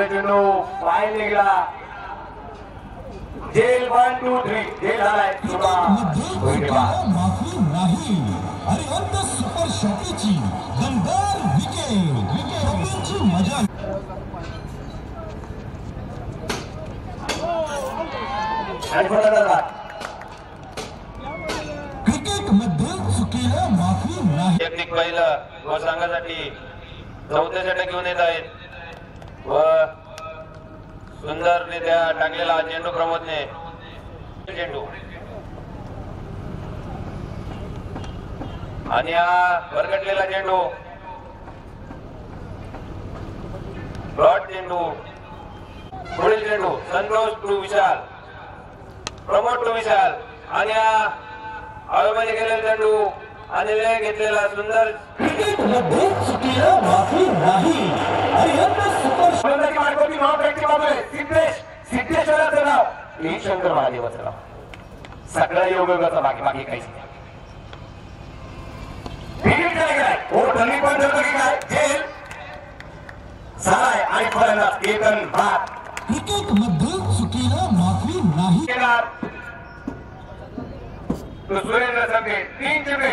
मागे चेंडू बाहेर निघाला जेल 1 2 3 जेल झालाय माफी नाही अरिहंत सुपर शॉकीची दमदार विकेटची मजा क्रिकेट मध्ये चुकीला माफी नाही. टेक्निक पहिलं व संघासाठी 14 षटक घेऊन येत आहेत व सुंदररित्या टाकलेला चेंडू प्रमोदने चेंडू आणि हा भरकटलेला चेंडू ब्रॉड चेंडू पुढील चेंडू संतोष टू विशाल प्रमोद टू विशाल आणि हा हवेमध्ये गेलेला चेंडू आणि वेळ घेतलेला सुंदर क्रिकेट मध्ये चुकीला माफी नाही अरिहंत सुपर सिद्धेश्वराचं नाव शंकर महादेवाचं नाव सगळं योगाचं बाकी बाकी काहीच नाही. आणि क्रिकेट मध्ये चुकीला माफी नाही. सुरेंद्र संघे 3 चेंडू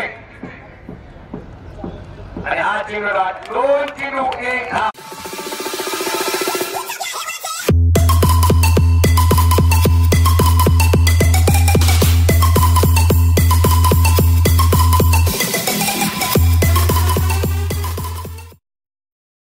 आणि हा चेंडू 2 चेंडू 1